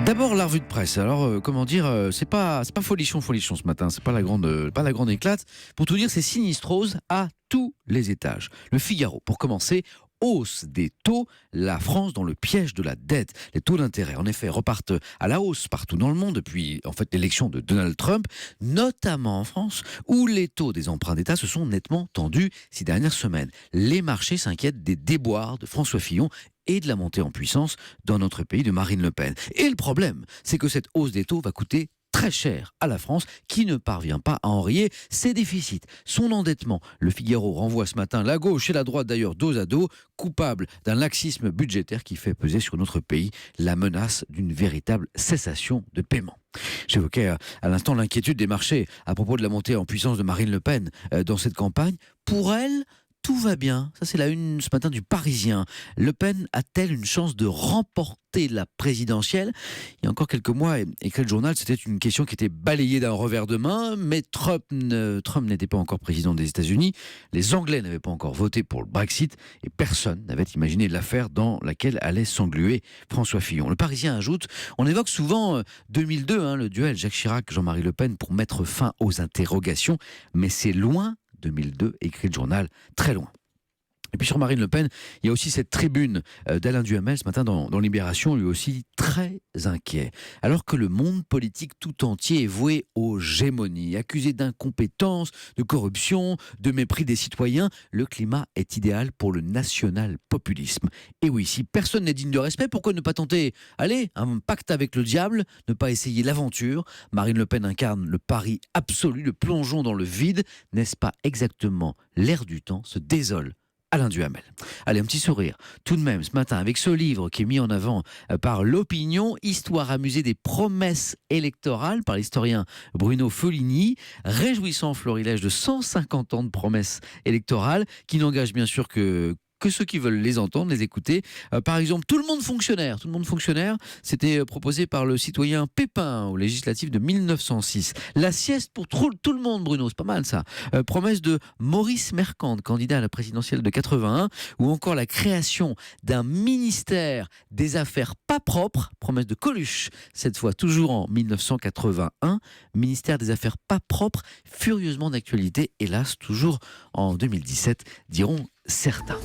D'abord la revue de presse. Alors comment dire, c'est pas folichon ce matin, c'est pas la grande éclate. Pour tout dire, c'est sinistrose à tous les étages. Le Figaro, pour commencer. Hausse des taux, la France dans le piège de la dette. Les taux d'intérêt, en effet, repartent à la hausse partout dans le monde depuis l'élection de Donald Trump, notamment en France, où les taux des emprunts d'État se sont nettement tendus ces dernières semaines. Les marchés s'inquiètent des déboires de François Fillon et de la montée en puissance dans notre pays de Marine Le Pen. Et le problème, c'est que cette hausse des taux va coûter très cher à la France qui ne parvient pas à enrayer ses déficits, son endettement. Le Figaro renvoie ce matin la gauche et la droite d'ailleurs dos à dos, coupables d'un laxisme budgétaire qui fait peser sur notre pays la menace d'une véritable cessation de paiement. J'évoquais à l'instant l'inquiétude des marchés à propos de la montée en puissance de Marine Le Pen dans cette campagne. Pour elle, tout va bien. Ça, c'est la une ce matin du Parisien. Le Pen a-t-elle une chance de remporter la présidentielle ? Il y a encore quelques mois, écrit le journal, c'était une question qui était balayée d'un revers de main, mais Trump n'était pas encore président des États-Unis, les Anglais n'avaient pas encore voté pour le Brexit, et personne n'avait imaginé l'affaire dans laquelle allait s'engluer François Fillon. Le Parisien ajoute, on évoque souvent 2002, le duel Jacques Chirac-Jean-Marie Le Pen pour mettre fin aux interrogations, mais c'est loin 2002, écrit le journal, très loin. Et puis sur Marine Le Pen, il y a aussi cette tribune d'Alain Duhamel ce matin dans Libération, lui aussi très inquiet. Alors que le monde politique tout entier est voué aux gémonies, accusé d'incompétence, de corruption, de mépris des citoyens, le climat est idéal pour le national-populisme. Et oui, si personne n'est digne de respect, pourquoi ne pas tenter, un pacte avec le diable, ne pas essayer l'aventure ? Marine Le Pen incarne le pari absolu, le plongeon dans le vide. N'est-ce pas exactement l'air du temps se désole Alain Duhamel. Allez, un petit sourire. Tout de même, ce matin, avec ce livre qui est mis en avant par l'Opinion, Histoire amusée des promesses électorales par l'historien Bruno Foligny, réjouissant florilège de 150 ans de promesses électorales qui n'engagent bien sûr que ceux qui veulent les entendre, les écouter. Par exemple, tout le monde fonctionnaire, c'était proposé par le citoyen Pépin aux législatives de 1906. La sieste pour tout le monde, Bruno, c'est pas mal ça. Promesse de Maurice Mercante, candidat à la présidentielle de 81, ou encore la création d'un ministère des affaires pas propres, promesse de Coluche, cette fois toujours en 1981, ministère des affaires pas propres, furieusement d'actualité, hélas toujours en 2017, diront certains.